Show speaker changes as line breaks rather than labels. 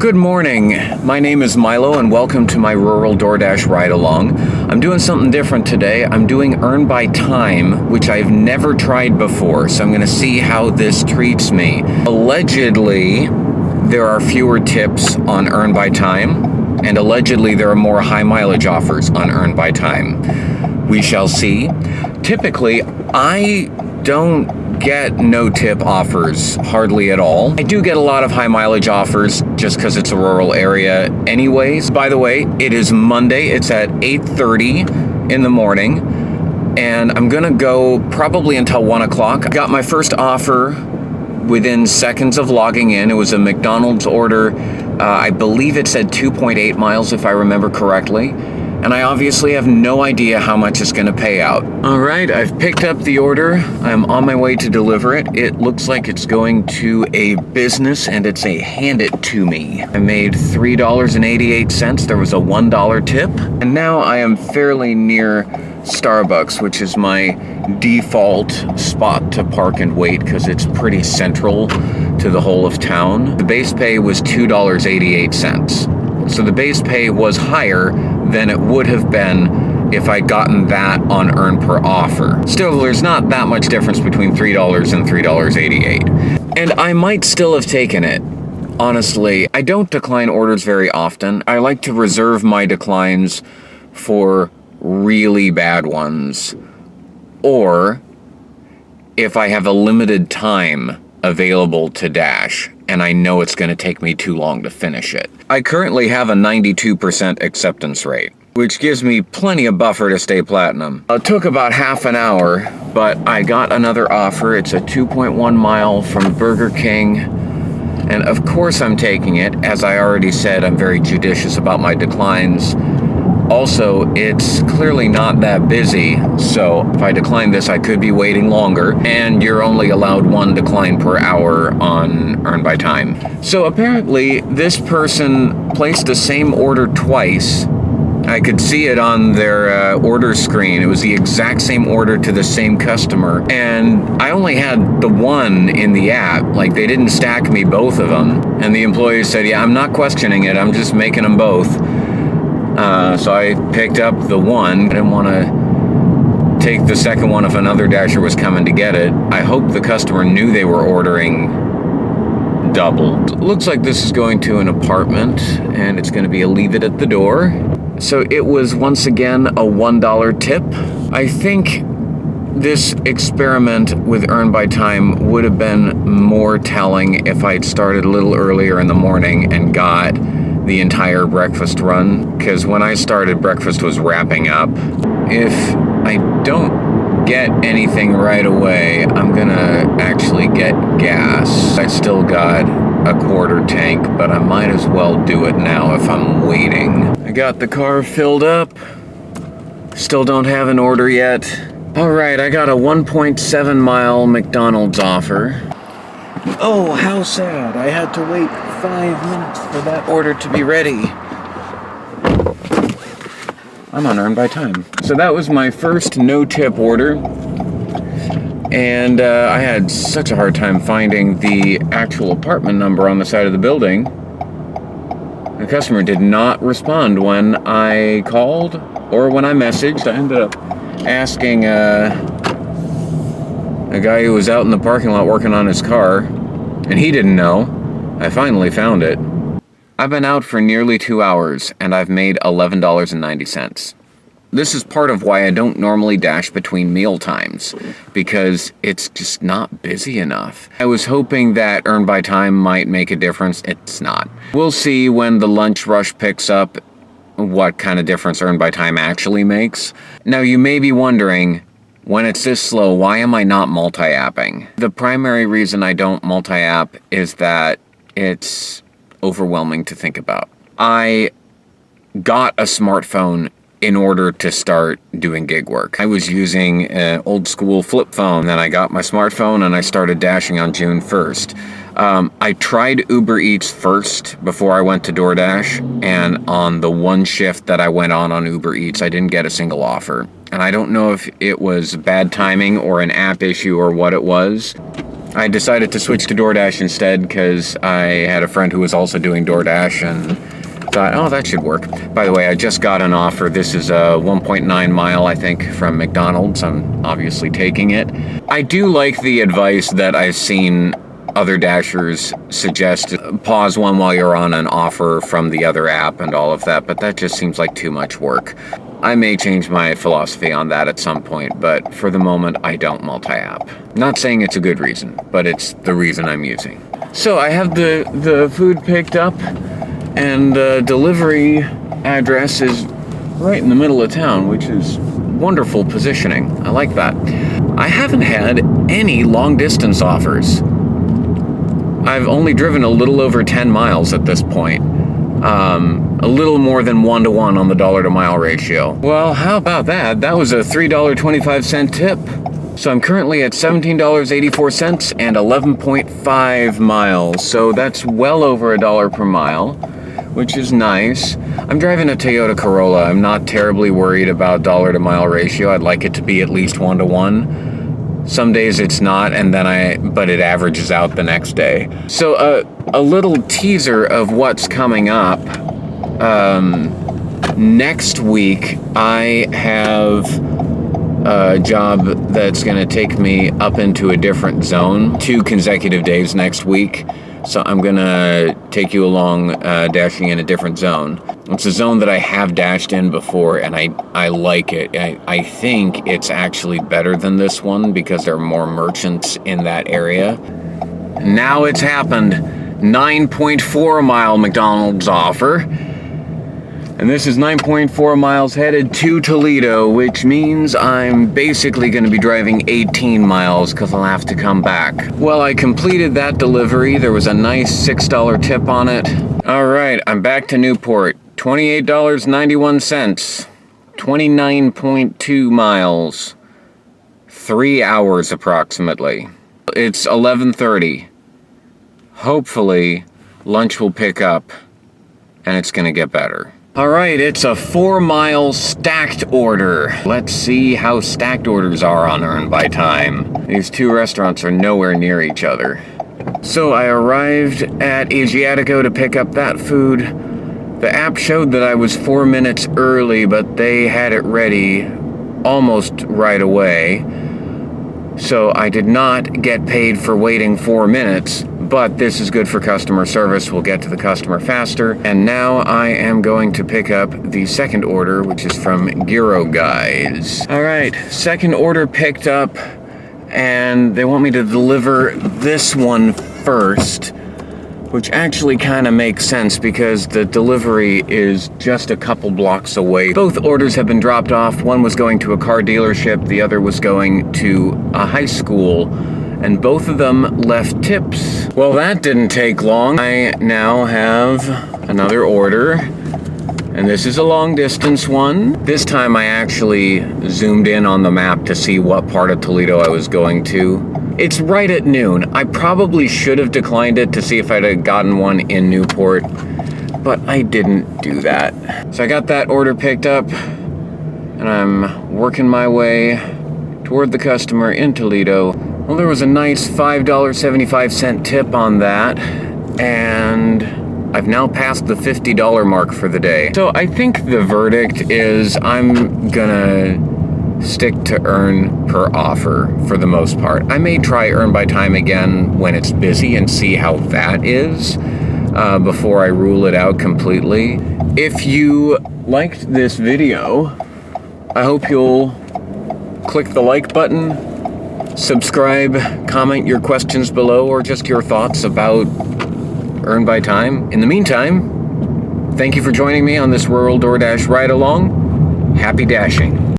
Good morning. My name is Milo and welcome to my rural DoorDash ride along. I'm doing something different today. I'm doing earn by time, which I've never tried before, so I'm going to see how this treats me. Allegedly, there are fewer tips on earn by time, and allegedly there are more high mileage offers on earn by time. We shall see. Typically, I don't get no tip offers hardly at all. I do get a lot of high mileage offers just because it's a rural area anyways. By the way, it is Monday. It's at 8:30 in the morning and I'm gonna go probably until 1 o'clock. I got my first offer within seconds of logging in. It was a McDonald's order. I believe it said 2.8 miles if I remember correctly. And I obviously have no idea how much it's going to pay out. All right, I've picked up the order. I'm on my way to deliver it. It looks like it's going to a business and it's a hand it to me. I made $3.88. There was a $1 tip. And now I am fairly near Starbucks, which is my default spot to park and wait because it's pretty central to the whole of town. The base pay was $2.88. So the base pay was higher than it would have been if I'd gotten that on earn per offer. Still, there's not that much difference between $3 and $3.88. And I might still have taken it. Honestly, I don't decline orders very often. I like to reserve my declines for really bad ones. Or if I have a limited time available to dash and I know it's going to take me too long to finish it. I currently have a 92% acceptance rate, which gives me plenty of buffer to stay platinum. It took about half an hour, but I got another offer. It's a 2.1 mile from Burger King. And of course I'm taking it. As I already said, I'm very judicious about my declines. Also, it's clearly not that busy, so if I decline this, I could be waiting longer, and you're only allowed one decline per hour on earn by time. So apparently, this person placed the same order twice. I could see it on their order screen. It was the exact same order to the same customer, and I only had the one in the app. Like, they didn't stack me both of them, and the employee said, yeah, I'm not questioning it, I'm just making them both. So I picked up the one. I didn't want to take the second one if another dasher was coming to get it. I hope the customer knew they were ordering double. Looks like this is going to an apartment and it's going to be a leave it at the door. So it was once again a $1 tip. I think this experiment with earn by time would have been more telling if I'd started a little earlier in the morning and got the entire breakfast run, because when I started, breakfast was wrapping up. If I don't get anything right away, I'm gonna actually get gas. I still got a quarter tank, but I might as well do it now if I'm waiting. I got the car filled up. Still don't have an order yet. All right, I got a 1.7 mile McDonald's offer. Oh, how sad. I had to wait 5 minutes for that order to be ready. I'm on earn by time. So that was my first no-tip order. And I had such a hard time finding the actual apartment number on the side of the building. The customer did not respond when I called or when I messaged. I ended up asking a guy who was out in the parking lot working on his car, and he didn't know. I finally found it. I've been out for nearly 2 hours, and I've made $11.90. This is part of why I don't normally dash between meal times, because it's just not busy enough. I was hoping that earn by time might make a difference. It's not. We'll see when the lunch rush picks up what kind of difference earn by time actually makes. Now, you may be wondering, when it's this slow, why am I not multi-apping? The primary reason I don't multi-app is that it's overwhelming to think about. I got a smartphone in order to start doing gig work. I was using an old school flip phone, then I got my smartphone and I started dashing on June 1st. I tried Uber Eats first before I went to DoorDash, and on the one shift that I went on Uber Eats, I didn't get a single offer. And I don't know if it was bad timing or an app issue or what it was. I decided to switch to DoorDash instead because I had a friend who was also doing DoorDash and thought, oh, that should work. By the way, I just got an offer. This is a 1.9 mile, I think, from McDonald's. I'm obviously taking it. I do like the advice that I've seen other Dashers suggest. Pause one while you're on an offer from the other app and all of that, but that just seems like too much work. I may change my philosophy on that at some point, but for the moment, I don't multi-app. Not saying it's a good reason, but it's the reason I'm using. So I have the food picked up, and the delivery address is right in the middle of town, which is wonderful positioning. I like that. I haven't had any long distance offers. I've only driven a little over 10 miles at this point. A little more than 1-to-1 on the dollar to mile ratio. Well, how about that? That was a $3.25 tip. So I'm currently at $17.84 and 11.5 miles. So that's well over $1 per mile, which is nice. I'm driving a Toyota Corolla. I'm not terribly worried about dollar to mile ratio. I'd like it to be at least 1-to-1. Some days it's not, but it averages out the next day. So a little teaser of what's coming up. Next week, I have a job that's going to take me up into a different zone, 2 consecutive days next week. So I'm going to take you along dashing in a different zone. It's a zone that I have dashed in before, and I like it. I think it's actually better than this one because there are more merchants in that area. Now it's happened. 9.4 mile McDonald's offer. And this is 9.4 miles headed to Toledo, which means I'm basically going to be driving 18 miles because I'll have to come back. Well, I completed that delivery. There was a nice $6 tip on it. All right, I'm back to Newport. $28.91. 29.2 miles. 3 hours approximately. It's 11:30. Hopefully, lunch will pick up and it's going to get better. All right, it's a 4-mile stacked order. Let's see how stacked orders are on Earn by Time. These 2 restaurants are nowhere near each other. So I arrived at Asiatico to pick up that food. The app showed that I was 4 minutes early, but they had it ready almost right away. So I did not get paid for waiting 4 minutes, but this is good for customer service. We'll get to the customer faster. And now I am going to pick up the second order, which is from Gyro Guys. All right, second order picked up, and they want me to deliver this one first, which actually kind of makes sense because the delivery is just a couple blocks away. Both orders have been dropped off. One was going to a car dealership, the other was going to a high school, and both of them left tips. Well, that didn't take long. I now have another order, and this is a long distance one. This time I actually zoomed in on the map to see what part of Toledo I was going to. It's right at noon. I probably should have declined it to see if I'd have gotten one in Newport, but I didn't do that. So I got that order picked up, and I'm working my way toward the customer in Toledo. Well, there was a nice $5.75 tip on that, and I've now passed the $50 mark for the day. So I think the verdict is I'm gonna stick to Earn per offer for the most part. I may try Earn by Time again when it's busy and see how that is before I rule it out completely. If you liked this video, I hope you'll click the like button, subscribe, comment your questions below, or just your thoughts about Earn by Time. In the meantime, thank you for joining me on this rural DoorDash ride along. Happy dashing.